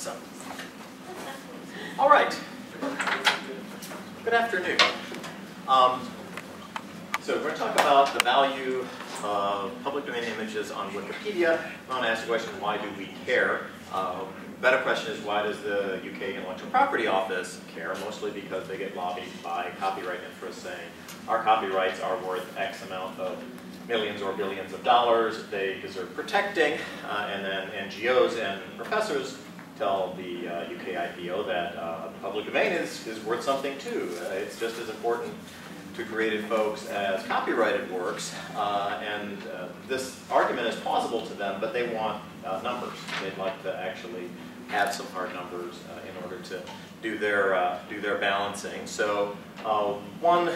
So, all right. Good afternoon. So we're going to talk about the value of public domain images on Wikipedia. I want to ask the question, why do we care? Better question is, why does the UK Intellectual Property Office care? Mostly because they get lobbied by copyright interests saying our copyrights are worth X amount of millions or billions of dollars, they deserve protecting, and then NGOs and professors tell the UK IPO that public domain is worth something too. It's just as important to creative folks as copyrighted works, and this argument is plausible to them, but they want numbers. They'd like to actually have some hard numbers in order to do their balancing. So one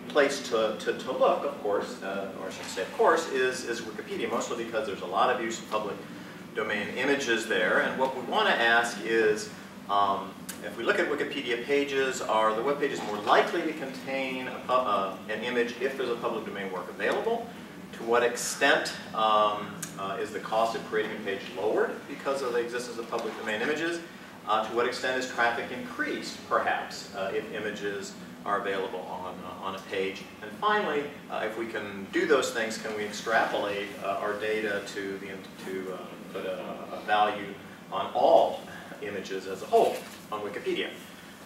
place to look, of course, or I should say of course, is Wikipedia, mostly because there's a lot of use of public domain images there. And what we want to ask is, if we look at Wikipedia pages, are the web pages more likely to contain an image if there's a public domain work available? To what extent is the cost of creating a page lowered because of the existence of public domain images? To what extent is traffic increased, perhaps, if images are available on a page? And finally, if we can do those things, can we extrapolate our data to put a value on all images as a whole on Wikipedia?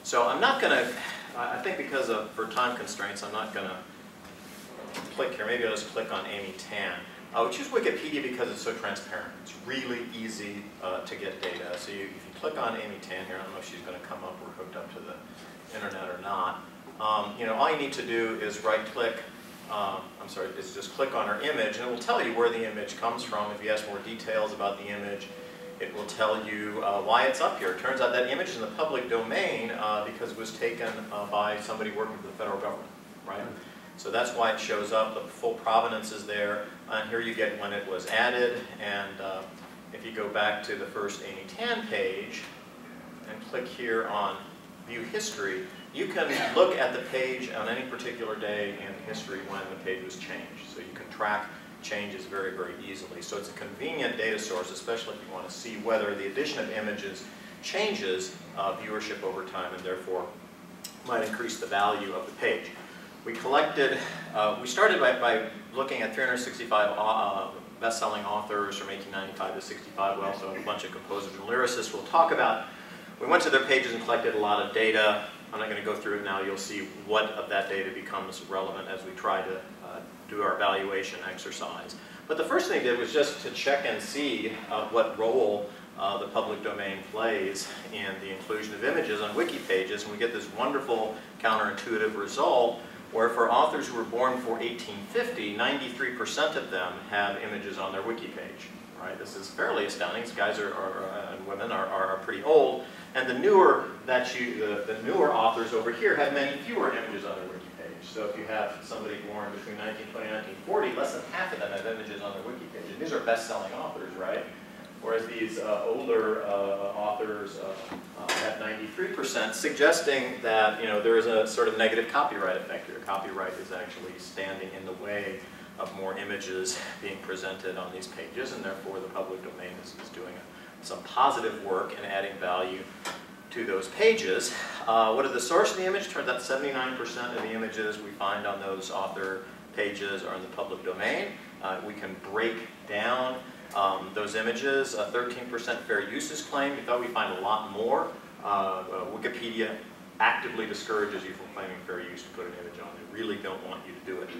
So I'm not going to, I think because for time constraints, I'm not going to click here. Maybe I'll just click on Amy Tan. We choose Wikipedia because it's so transparent. It's really easy to get data. So if you click on Amy Tan here, I don't know if she's going to come up or hooked up to the internet or not. All you need to do is right-click. Is just click on her image, and it will tell you where the image comes from. If you ask more details about the image, it will tell you why it's up here. It turns out that image is in the public domain because it was taken by somebody working for the federal government, right? So that's why it shows up. The full provenance is there. And here you get when it was added. And if you go back to the first Amy Tan page and click here on View History, you can look at the page on any particular day in history when the page was changed. So you can track changes very, very easily. So it's a convenient data source, especially if you want to see whether the addition of images changes viewership over time and therefore might increase the value of the page. We collected, we started by looking at 365 best-selling authors from 1895 to 65. We also have a bunch of composers and lyricists we'll talk about. We went to their pages and collected a lot of data. I'm not going to go through it now. You'll see what of that data becomes relevant as we try to do our evaluation exercise. But the first thing I did was just to check and see what role the public domain plays in the inclusion of images on wiki pages, and we get this wonderful counterintuitive result where for authors who were born for 1850, 93% of them have images on their wiki page. Right? This is fairly astounding. These guys and women are pretty old, and the newer authors over here have many fewer images on their wiki page. So if you have somebody born between 1920 and 1940, less than half of them have images on their wiki page. And these are best-selling authors, right? Whereas these older authors have 93%, suggesting that there is a sort of negative copyright effect here. Copyright is actually standing in the way of more images being presented on these pages, and therefore the public domain is doing some positive work in adding value to those pages. What is the source of the image? Turns out 79% of the images we find on those author pages are in the public domain. We can break down those images. 13% fair uses claim. We thought we'd find a lot more. Wikipedia actively discourages you from claiming fair use to put an image on. They really don't want you to do it.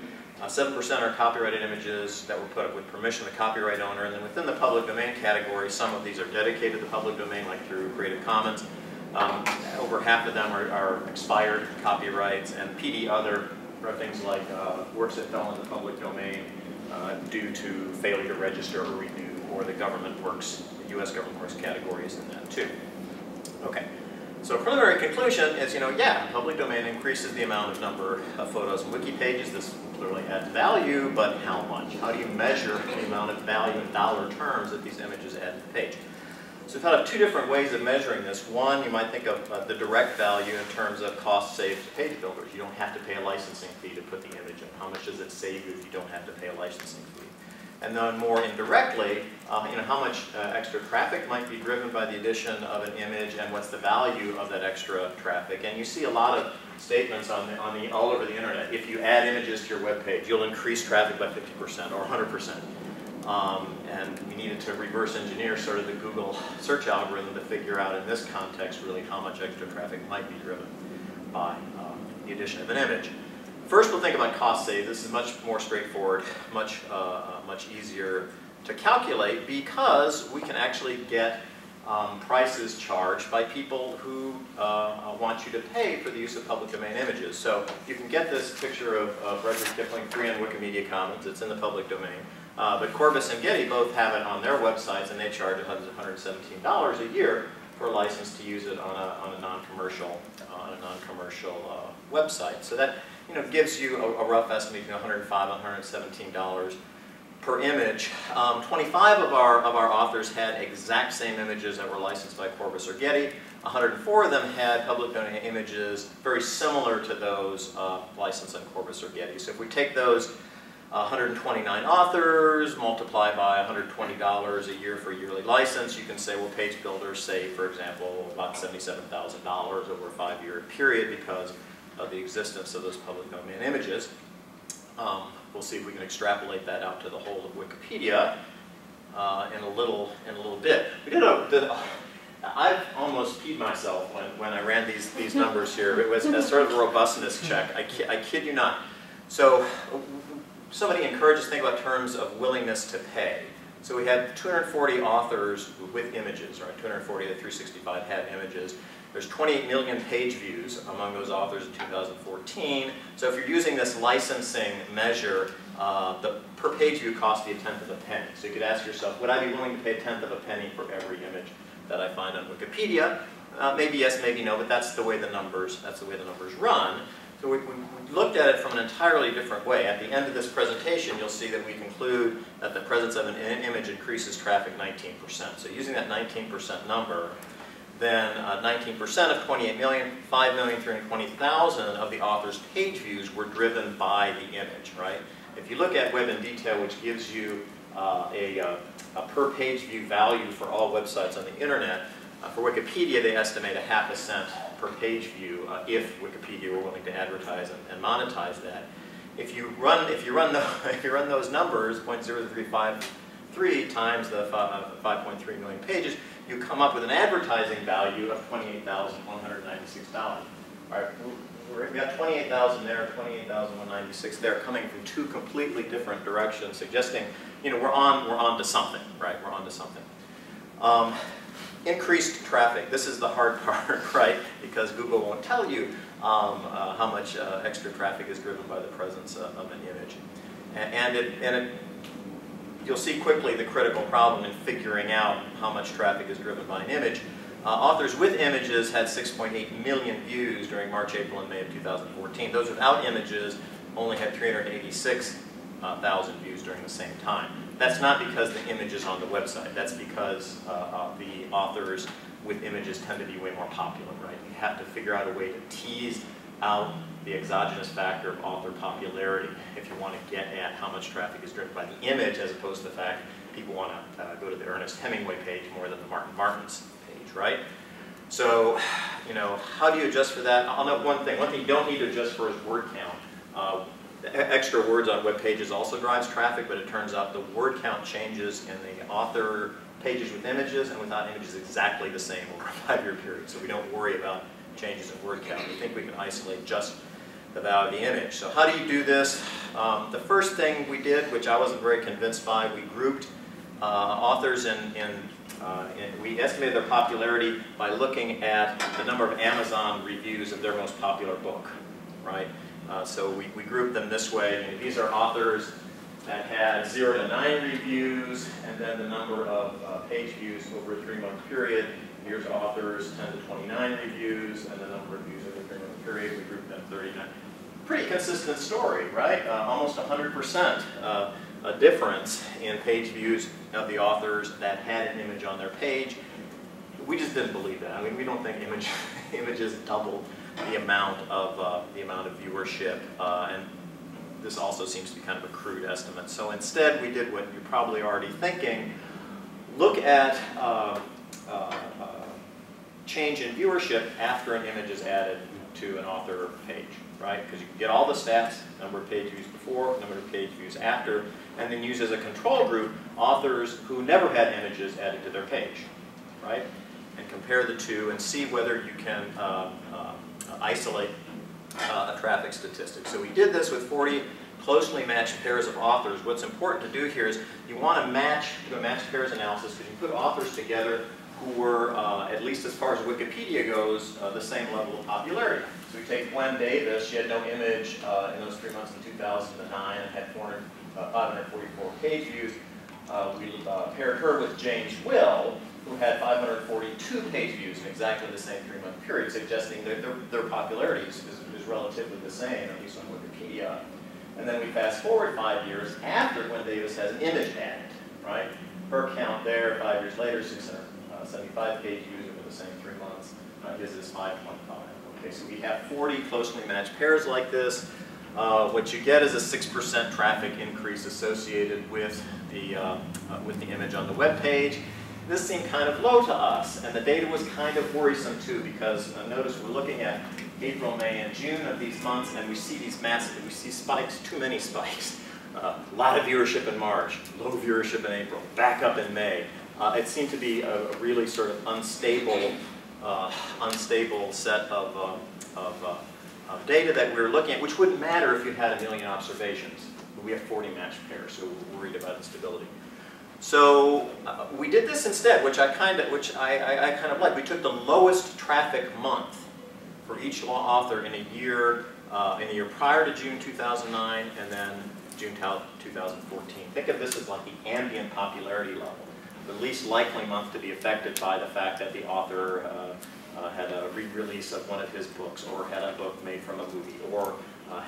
7% are copyrighted images that were put up with permission of the copyright owner, and then within the public domain category, some of these are dedicated to the public domain, like through Creative Commons. Over half of them are expired copyrights, and PD other are things like works that fell in the public domain due to failure to register or renew, or the government works, the US government works categories in that too. Okay. So preliminary conclusion is, public domain increases the amount of number of photos and wiki pages. This clearly adds value, but how much? How do you measure the amount of value in dollar terms that these images add to the page? So we've thought of two different ways of measuring this. One, you might think of the direct value in terms of cost saved to page builders. You don't have to pay a licensing fee to put the image in. How much does it save you if you don't have to pay a licensing fee? And then more indirectly, how much extra traffic might be driven by the addition of an image, and what's the value of that extra traffic. And you see a lot of statements all over the internet. If you add images to your web page, you'll increase traffic by 50% or 100%. And we needed to reverse engineer sort of the Google search algorithm to figure out in this context really how much extra traffic might be driven by the addition of an image. First, we'll think about cost save. This is much more straightforward, much easier to calculate, because we can actually get prices charged by people who want you to pay for the use of public domain images. So you can get this picture of Rudyard Kipling free on Wikimedia Commons. It's in the public domain. But Corbis and Getty both have it on their websites, and they charge $117 a year for a license to use it on a non-commercial website. So that gives you a rough estimate of $105 and $117 per image. 25 of our authors had exact same images that were licensed by Corbis or Getty. 104 of them had public domain images very similar to those licensed on Corbis or Getty. So if we take those 129 authors, multiply by $120 a year for a yearly license, you can say, well, page builders save, for example, about $77,000 over a 5-year period because of the existence of those public domain images. We'll see if we can extrapolate that out to the whole of Wikipedia in a little bit. We did I've almost peed myself when I ran these numbers here. It was a sort of a robustness check. I kid you not. So somebody encouraged us to think about terms of willingness to pay. So we had 240 authors with images, right? 240 of the 365 had images. There's 28 million page views among those authors in 2014. So if you're using this licensing measure, the per page view costs you a tenth of a penny. So you could ask yourself, would I be willing to pay a tenth of a penny for every image that I find on Wikipedia? Maybe yes, maybe no, but that's the way the numbers run. So we looked at it from an entirely different way. At the end of this presentation, you'll see that we conclude that the presence of an image increases traffic 19%. So using that 19% number, then 19% of 28 million, 5,320,000 of the author's page views were driven by the image, right? If you look at Web in Detail, which gives you a per page view value for all websites on the internet, for Wikipedia, they estimate a half a cent per page view if Wikipedia were willing to advertise and monetize that. If you run those numbers, 0.0353 times the 5.3 million pages, you come up with an advertising value of $28,196. All right, we got 28,000 there, 28,196 there, coming from two completely different directions, suggesting we're on to something, right? We're on to something. Increased traffic. This is the hard part, right? Because Google won't tell you how much extra traffic is driven by the presence of an image. You'll see quickly the critical problem in figuring out how much traffic is driven by an image. Authors with images had 6.8 million views during March, April, and May of 2014. Those without images only had 386,000 views during the same time. That's not because the image is on the website. That's because the authors with images tend to be way more popular, right? You have to figure out a way to tease out the exogenous factor of author popularity if you want to get at how much traffic is driven by the image, as opposed to the fact people want to go to the Ernest Hemingway page more than the Martin Martins page, right? So, how do you adjust for that? I'll note one thing. One thing you don't need to adjust for is word count. Extra words on web pages also drives traffic, but it turns out the word count changes in the author pages with images and without images exactly the same over a 5-year period. So we don't worry about changes in word count. We think we can isolate just the value of the image. So how do you do this? The first thing we did, which I wasn't very convinced by, we grouped authors we estimated their popularity by looking at the number of Amazon reviews of their most popular book, right? So we grouped them this way. These are authors that had 0 to 9 reviews, and then the number of page views over a 3-month period. Here's authors 10 to 29 reviews, and the number of views over a 3-month period. We grouped them 39. Pretty consistent story, right? Almost 100% a difference in page views of the authors that had an image on their page. We just didn't believe that. I mean, we don't think images doubled the amount of viewership, and this also seems to be kind of a crude estimate. So instead, we did what you're probably already thinking. Look at change in viewership after an image is added to an author page, right? Because you can get all the stats, number of page views before, number of page views after, and then use as a control group authors who never had images added to their page, right? And compare the two and see whether you can isolate a traffic statistic. So we did this with 40 closely matched pairs of authors. What's important to do here is you want to do a matched pairs analysis because you put authors together who were, at least as far as Wikipedia goes, the same level of popularity. So we take Gwen Davis. She had no image in those 3 months in 2009 and had 544 page views. We paired her with James Will, who had 542 page views in exactly the same 3-month period, suggesting that their popularity is relatively the same, at least on Wikipedia. And then we fast forward 5 years after Gwen Davis has an image added, right? Her count there, 5 years later, 675 page views over the same 3 months. His is 525. Okay, so we have 40 closely matched pairs like this. What you get is a 6% traffic increase associated with the image on the web page. This seemed kind of low to us, and the data was kind of worrisome too, because notice we're looking at April, May, and June of these months, and we see these we see spikes, too many spikes. A lot of viewership in March, low viewership in April, back up in May. It seemed to be a really sort of unstable set of data that we were looking at, which wouldn't matter if you had 1 million observations. We have 40 matched pairs, so we're worried about instability. So we did this instead, which I kind of like. We took the lowest traffic month for each author in a year prior to June 2009 and then June 2014. Think of this as like the ambient popularity level, the least likely month to be affected by the fact that the author had a re-release of one of his books, or had a book made from a movie, or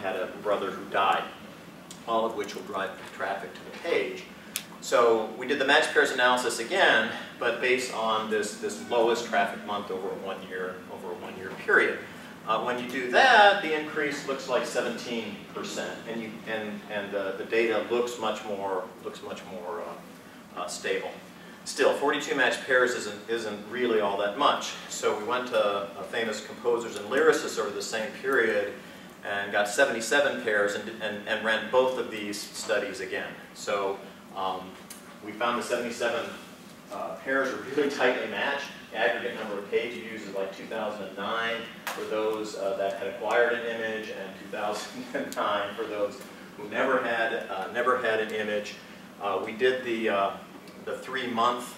had a brother who died, all of which will drive traffic to the page. So we did the matched pairs analysis again, but based on this lowest traffic month over a 1 year period. When you do that, the increase looks like 17%, and the data looks much more stable. Still, 42 matched pairs isn't really all that much. So we went to famous composers and lyricists over the same period and got 77 pairs and ran both of these studies again. So we found the 77 pairs are really tightly matched. The aggregate number of page views is like 2009 for those that had acquired an image, and 2009 for those who never had an image. We did the 3-month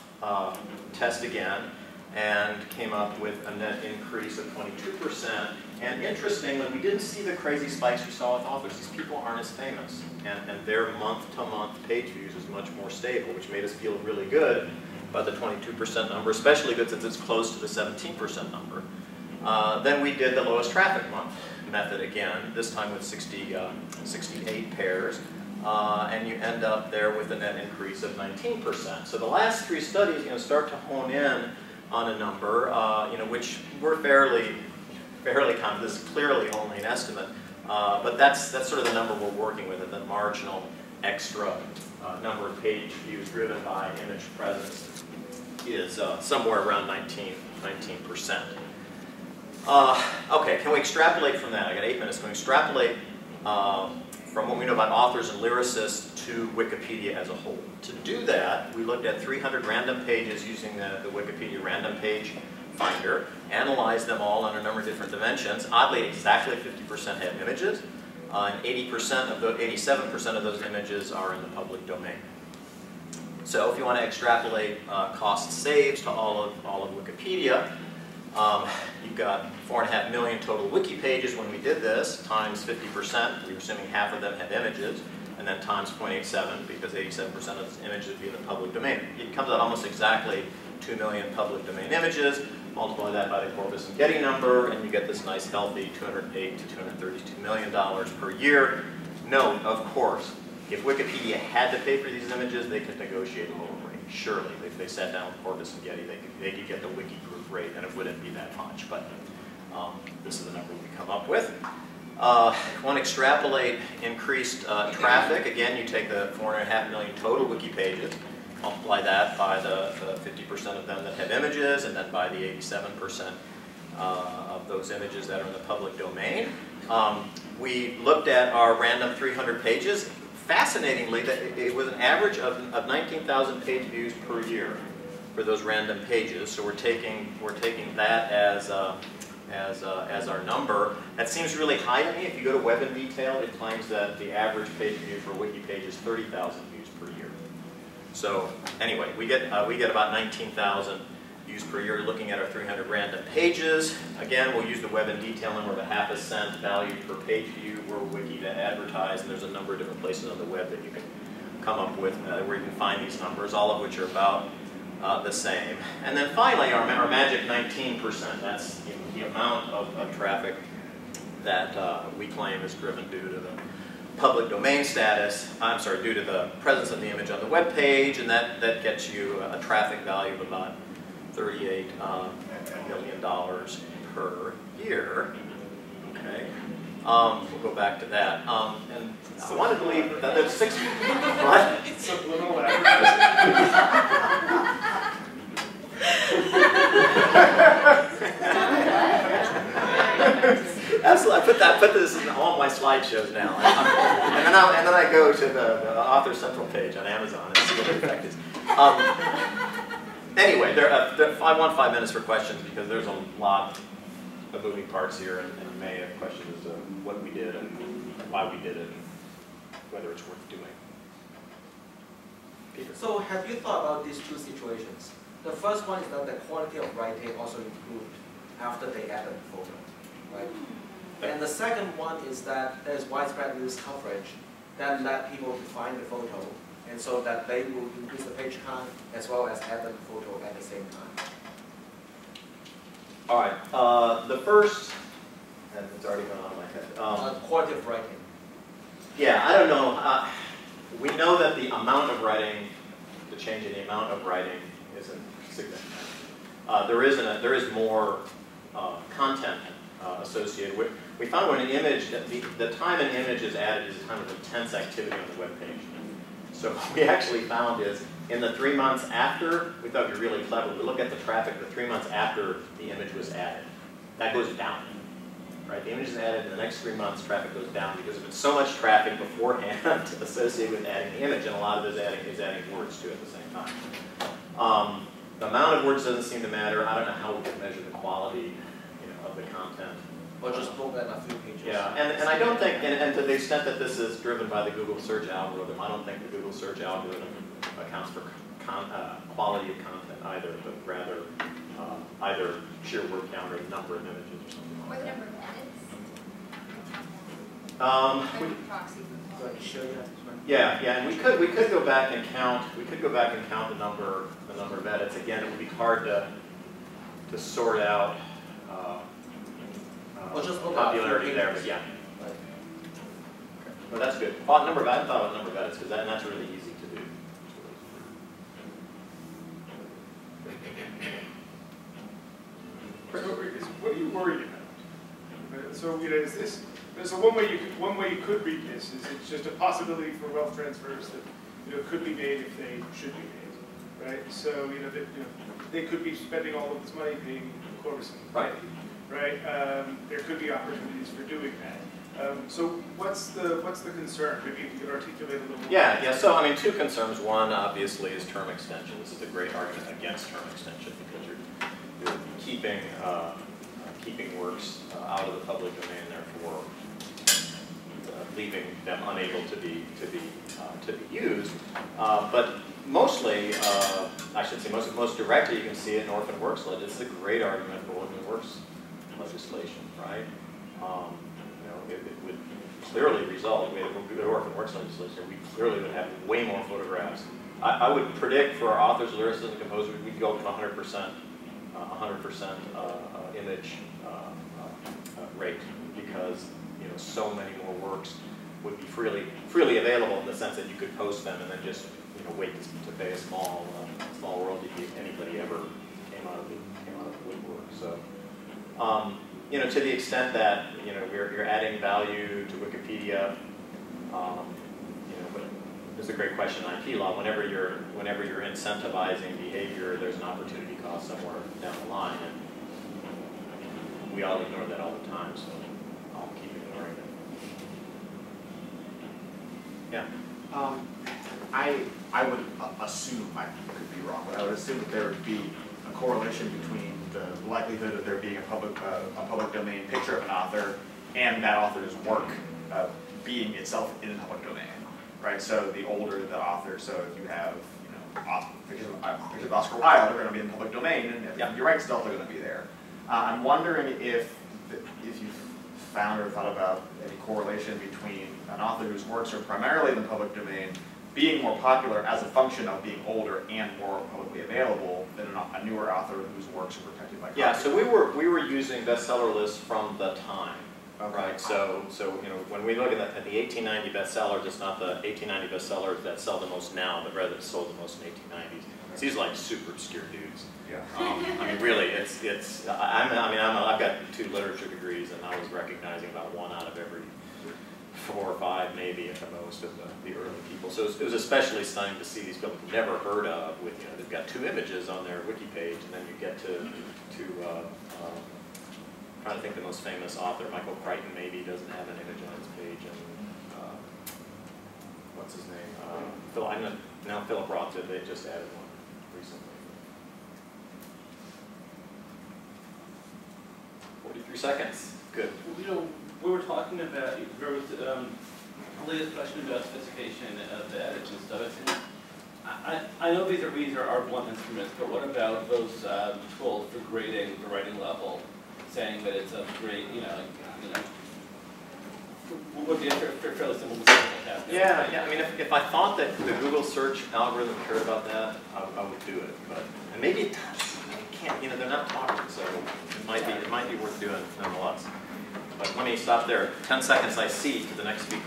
test again and came up with a net increase of 22%. And interestingly, we didn't see the crazy spikes we saw with authors. These people aren't as famous, and their month-to-month page views is much more stable, which made us feel really good about the 22% number, especially good since it's close to the 17% number. Then we did the lowest traffic month method again, this time with 68 pairs, and you end up there with a net increase of 19%. So the last 3 studies, start to hone in on a number, which we're fairly common. This is clearly only an estimate, but that's sort of the number we're working with, and the marginal extra number of page views driven by image presence is somewhere around 19%. Okay, can we extrapolate from that? I got 8 minutes. Can we extrapolate from what we know about authors and lyricists to Wikipedia as a whole? To do that, we looked at 300 random pages using the Wikipedia random page finder, analyzed them all on a number of different dimensions. Oddly, exactly 50% had images, and 87% of those images are in the public domain. So if you want to extrapolate cost saves to all of Wikipedia, you've got 4.5 million total wiki pages when we did this, times 50%, we were assuming half of them had images, and then times 0.87, because 87% of those images would be in the public domain. It comes out almost exactly 2 million public domain images. Multiply that by the Corpus and Getty number, and you get this nice healthy $208 to $232 million per year. Note, of course, if Wikipedia had to pay for these images, they could negotiate a lower rate. Surely, if they sat down with Corpus and Getty, they could get the wiki group rate, and it wouldn't be that much. But this is the number we come up with. Want to extrapolate increased traffic. Again, you take the 4.5 million total wiki pages, multiply that by the 50% of them that have images, and then by the 87% of those images that are in the public domain. We looked at our random 300 pages. Fascinatingly, it was an average of 19,000 page views per year for those random pages. So we're taking that as our number. That seems really high to me. If you go to Web in Detail, it claims that the average page view for wiki page is 30,000 views per year. So anyway, we get about 19,000 views per year looking at our 300 random pages. Again, we'll use the Web in Detail number of a ½ cent value per page view. We're wiki to advertise, and there's a number of different places on the web that you can come up with where you can find these numbers, all of which are about the same. And then finally, our magic 19%. That's the amount of traffic that we claim is driven due to the public domain status, due to the presence of the image on the web page, and that gets you a traffic value of about $38 million per year. Okay, we'll go back to that. And I want to believe that there's 6. What? Subliminal advertising. Absolutely, I put this in all my slideshows now, and then I go to the Author Central page on Amazon and see what the effect is. Anyway, I want 5 minutes for questions because there's a lot of moving parts here, and you may have questions as to what we did and why we did it, and whether it's worth doing. Peter. So have you thought about these two situations? The first one is that the quality of writing also improved after they added the photo, right? And the second one is that there's widespread news coverage that led people to find the photo, and so that they will increase the page count as well as add the photo at the same time. All right. The first, and it's already gone on my head. Quality of writing. Yeah, I don't know. We know that the amount of writing, the change in the amount of writing, isn't significant. There is more content associated with. We found when an image, that the time an image is added is a time of intense activity on the web page. So what we actually found is in the 3 months after, we thought we were really clever. We look at the traffic the 3 months after the image was added. That goes down. Right? The image is added in the next 3 months, traffic goes down because there's been so much traffic beforehand associated with adding the image, and a lot of it is adding words to it at the same time. The amount of words doesn't seem to matter. I don't know how we can measure the quality, of the content. Or just look at a few pages. Yeah, and I don't think, and to the extent that this is driven by the Google search algorithm, I don't think the Google search algorithm accounts for quality of content either, but rather either sheer word count or the number of images or something like that. Or the number of edits? Yeah, and we could go back and count. We could go back and count the number of edits. Again, it would be hard to sort out popularity there, but yeah. Right. Okay. Well, that's good. I thought about number of edits because that's really easy to do. What are you worried about? So is this? So one way you could read this is it's just a possibility for wealth transfers that could be made if they should be made, right? So they could be spending all of this money paying Corvus, right? Right. There could be opportunities for doing that. So what's the concern? Maybe you could articulate a little more. Yeah. So I mean, two concerns. One, obviously, is term extension. This is a great argument against term extension because you're keeping works out of the public domain, therefore leaving them unable to be used. But mostly, I should say most directly, you can see it in orphan works legislation. This is a great argument for orphan works legislation, right? It would clearly result, if we go to orphan works legislation, we clearly would have way more photographs. I would predict for our authors, lyricists, and composers, we'd go up to 100% image rate because so many more works would be freely available in the sense that you could post them and then just wait to pay a small royalty if anybody ever came out of the woodwork. So you know, to the extent that, you know, you're adding value to Wikipedia, you know, but this is a great question in IP law. Whenever you're incentivizing behavior, there's an opportunity cost somewhere down the line, and we all ignore that all the time, so I'll keep ignoring it. Yeah. I would assume, I could be wrong, but I would assume that there would be a correlation between the likelihood of there being a public domain picture of an author and that author's work being itself in the public domain, right? So the older the author, so if you have, you know, pictures of Oscar Wilde are going to be in the public domain, and your rights still are going to be there. I'm wondering if you've found or thought about any correlation between an author whose works are primarily in the public domain being more popular as a function of being older and more publicly available than a newer author whose works are protected by copyright. Yeah, so we were using bestseller lists from the time, right? So you know, when we look at the 1890 bestsellers, it's not the 1890 bestsellers that sell the most now, but rather that sold the most in 1890s. It's these like super obscure dudes. Yeah. I mean, really, I've got 2 literature degrees, and I was recognizing about 1 out of every 4 or 5, maybe at the most, of the early people. So it was especially stunning to see these people you've never heard of. With, you know, they've got 2 images on their wiki page, and then you get to trying to think the most famous author, Michael Crichton, maybe doesn't have an image on his page, and what's his name? Now Philip Roth did. They just added one recently. 43 seconds. Good. You know, we were talking about, there was Leah's question about specification of the edits and stuff. I know these are blunt instruments, but what about those tools for grading the writing level, saying that it's a grade, you know, would be a fairly simple mistake to have. Yeah. I mean, if I thought that the Google search algorithm cared about that, I would do it. But and maybe it does. I can't. You know, they're not talking, so it might be worth doing nonetheless. But let me stop there. 10 seconds. I cede to the next speaker.